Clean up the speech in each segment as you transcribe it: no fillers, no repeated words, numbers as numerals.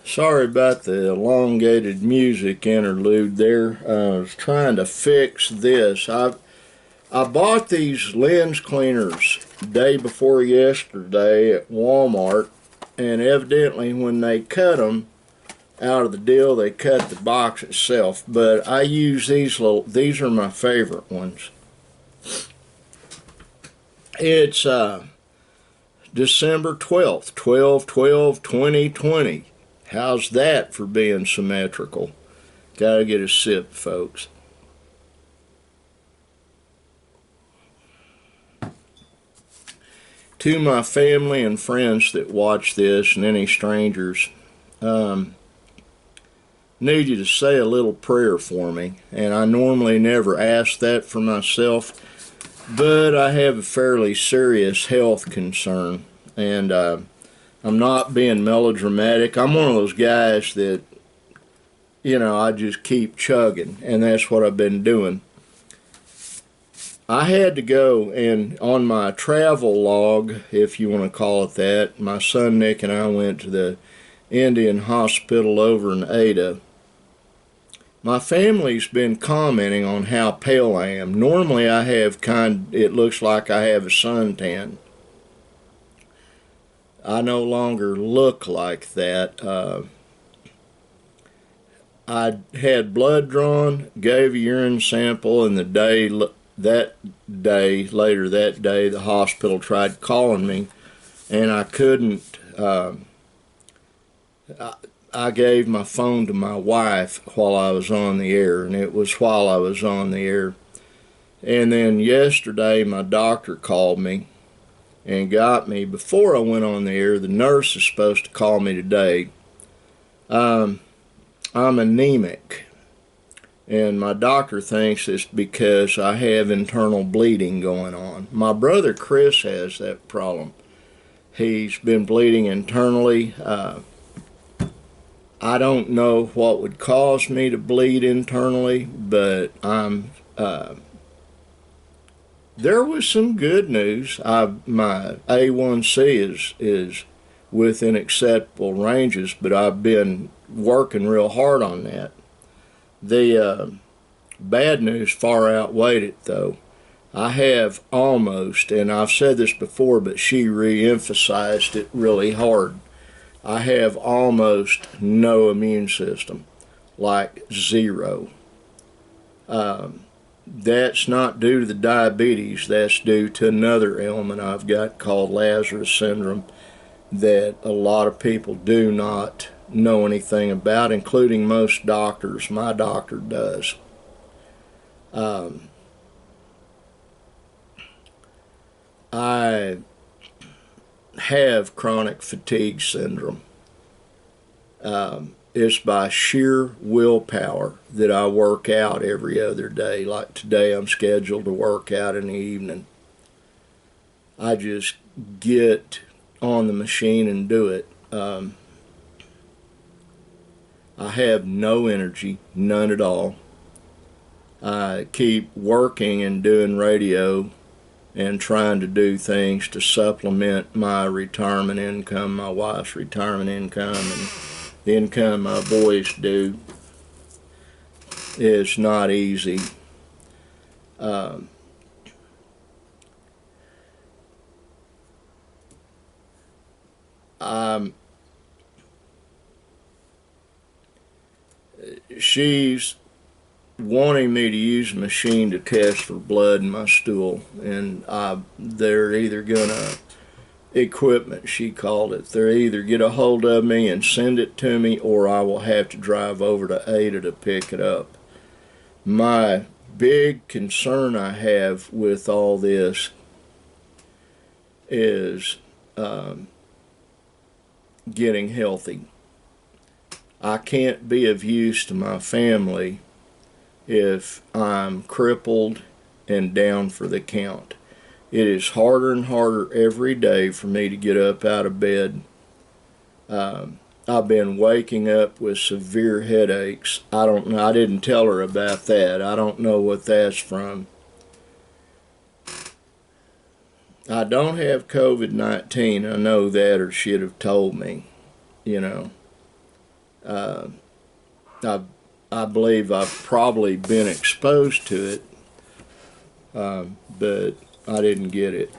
Sorry about the elongated music interlude there. I was trying to fix this. I bought these lens cleaners day before yesterday at Walmart, and evidently when they cut them out of the deal, they cut the box itself. But I use these are my favorite ones. It's December 12th, 12/12/2020. How's that for being symmetrical? Gotta get a sip, folks. To my family and friends that watch this and any strangers, need you to say a little prayer for me. And I normally never ask that for myself, but I have a fairly serious health concern. And I'm not being melodramatic. I'm one of those guys that, I just keep chugging, and that's what I've been doing. I had to go, and on my travel log, if you want to call it that, my son Nick and I went to the Indian hospital over in Ada. My family's been commenting on how pale I am. Normally it looks like I have a suntan. I no longer look like that. I had blood drawn, gave a urine sample, and later that day, the hospital tried calling me, and I couldn't. I gave my phone to my wife while I was on the air, and it was while I was on the air. And then yesterday, my doctor called me and got me before I went on the air. The nurse is supposed to call me today. I'm anemic, and my doctor thinks it's because I have internal bleeding going on. My brother Chris has that problem. He's been bleeding internally. I don't know what would cause me to bleed internally, but there was some good news. My A1C is within acceptable ranges, but I've been working real hard on that. The bad news far outweighed it, though. I have almost, and I've said this before, but she re-emphasized it really hard. I have almost no immune system, like zero. That's not due to the diabetes. That's due to another ailment I've got called Lazarus syndrome that a lot of people do not know anything about, including most doctors. My doctor does. I have chronic fatigue syndrome. It's by sheer willpower that I work out every other day. Like today, I'm scheduled to work out in the evening. I just get on the machine and do it. I have no energy, none at all. I keep working and doing radio and trying to do things to supplement my retirement income, my wife's retirement income, and the income my boys do. Is not easy. She's wanting me to use a machine to test for blood in my stool, and they're either gonna equipment, she called it. They're either get a hold of me and send it to me, or I will have to drive over to Ada to pick it up. My big concern I have with all this is getting healthy. I can't be of use to my family if I'm crippled and down for the count. It is harder and harder every day for me to get up out of bed. I've been waking up with severe headaches. I don't know. I didn't tell her about that. I don't know what that's from. I don't have COVID-19. I know that, or she'd have told me, you know. Uh, I, I believe I've probably been exposed to it, but I didn't get it.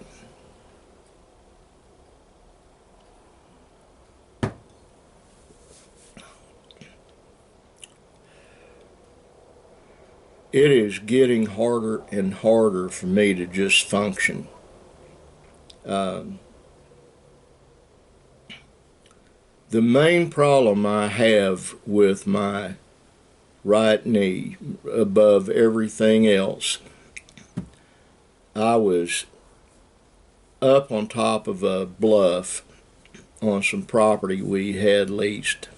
It is getting harder and harder for me to just function. Um, the main problem I have with my right knee, above everything else, I was up on top of a bluff on some property we had leased.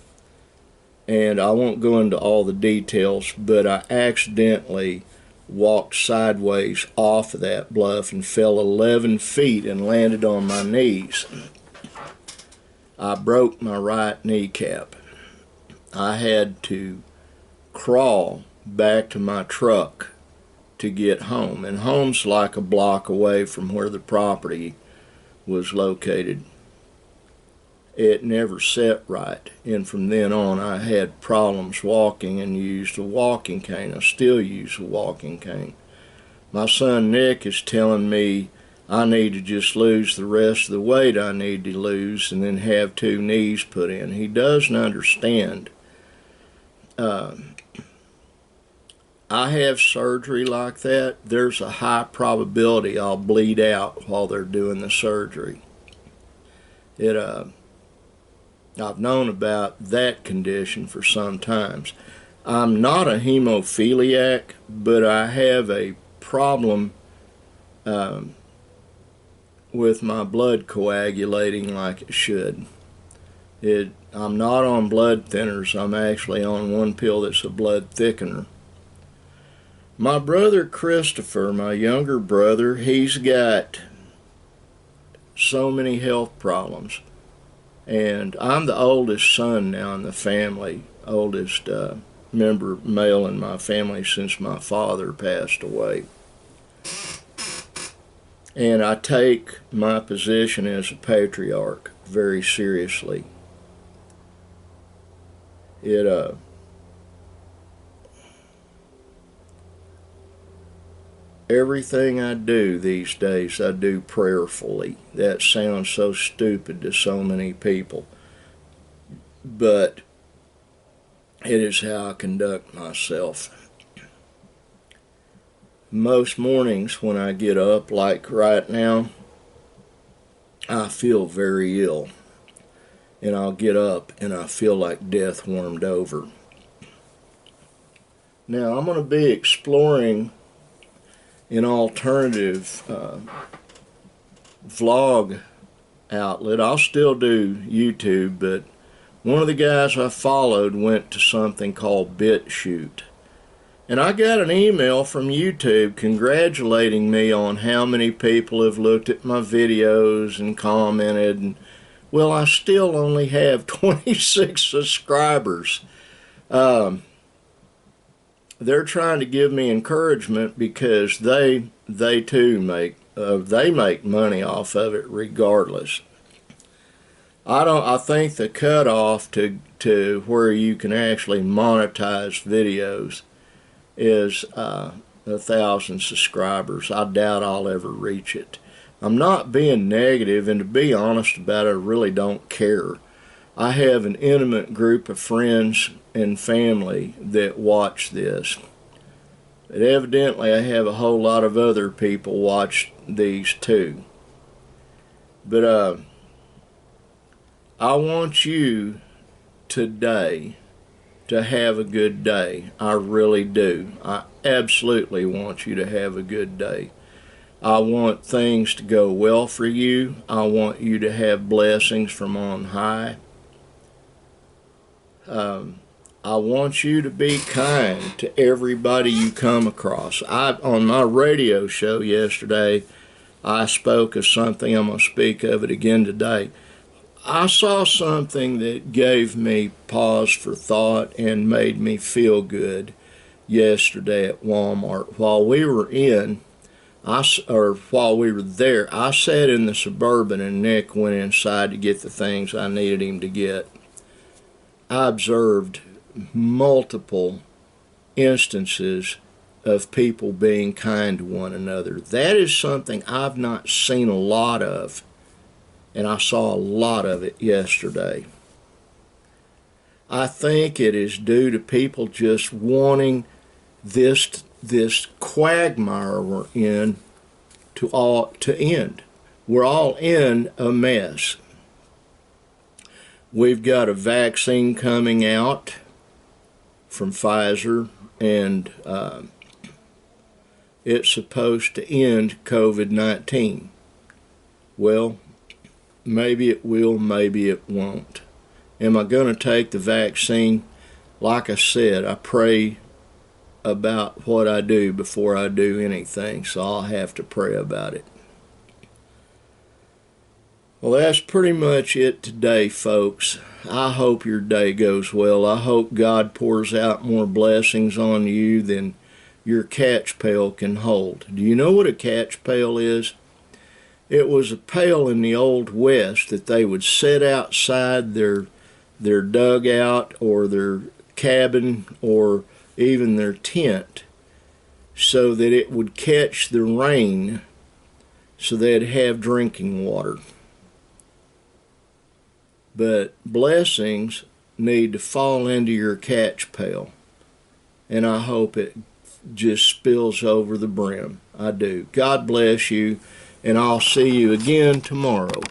And I won't go into all the details, but I accidentally walked sideways off of that bluff and fell 11 feet and landed on my knees. I broke my right kneecap. I had to crawl back to my truck to get home, and home's like a block away from where the property was located. It never set right, and from then on I had problems walking and used a walking cane. I still use a walking cane. My son Nick is telling me I need to just lose the rest of the weight I need to lose and then have 2 knees put in. He doesn't understand. I have surgery like that. There's a high probability I'll bleed out while they're doing the surgery. I've known about that condition for some times. I'm not a hemophiliac, but I have a problem with my blood coagulating like it should. I'm not on blood thinners. I'm actually on one pill that's a blood thickener. My brother Christopher, my younger brother, he's got so many health problems. And I'm the oldest son now in the family, oldest member male in my family since my father passed away. And I take my position as a patriarch very seriously. Everything I do these days, I do prayerfully. That sounds so stupid to so many people, but it is how I conduct myself. Most mornings when I get up, like right now, I feel very ill. And I'll get up and I feel like death warmed over. Now I'm going to be exploring an alternative vlog outlet. I'll still do YouTube, but one of the guys I followed went to something called BitChute. And I got an email from YouTube congratulating me on how many people have looked at my videos and commented. And, well, I still only have 26 subscribers. They're trying to give me encouragement because they too make money off of it regardless. I think the cutoff to where you can actually monetize videos is 1,000 subscribers. I doubt I'll ever reach it. I'm not being negative, and to be honest about it, I really don't care. I have an intimate group of friends and family that watch this. But evidently I have a whole lot of other people watch these too. But I want you today to have a good day. I really do. I absolutely want you to have a good day. I want things to go well for you. I want you to have blessings from on high. I want you to be kind to everybody you come across. On my radio show yesterday, I spoke of something. I'm going to speak of it again today. I saw something that gave me pause for thought and made me feel good yesterday at Walmart. While we were there, I sat in the Suburban and Nick went inside to get the things I needed him to get. I observed multiple instances of people being kind to one another. That is something I've not seen a lot of, and I saw a lot of it yesterday. I think it is due to people just wanting this quagmire we're in to end. We're all in a mess. We've got a vaccine coming out from Pfizer, and it's supposed to end COVID-19. Well, maybe it will, maybe it won't. Am I going to take the vaccine? Like I said, I pray about what I do before I do anything, so I'll have to pray about it. Well, that's pretty much it today, folks. I hope your day goes well. I hope God pours out more blessings on you than your catch pail can hold. Do you know what a catch pail is? It was a pail in the Old West that they would set outside their dugout or their cabin or even their tent so that it would catch the rain so they'd have drinking water. But blessings need to fall into your catch pail, and I hope it just spills over the brim. I do. God bless you, and I'll see you again tomorrow.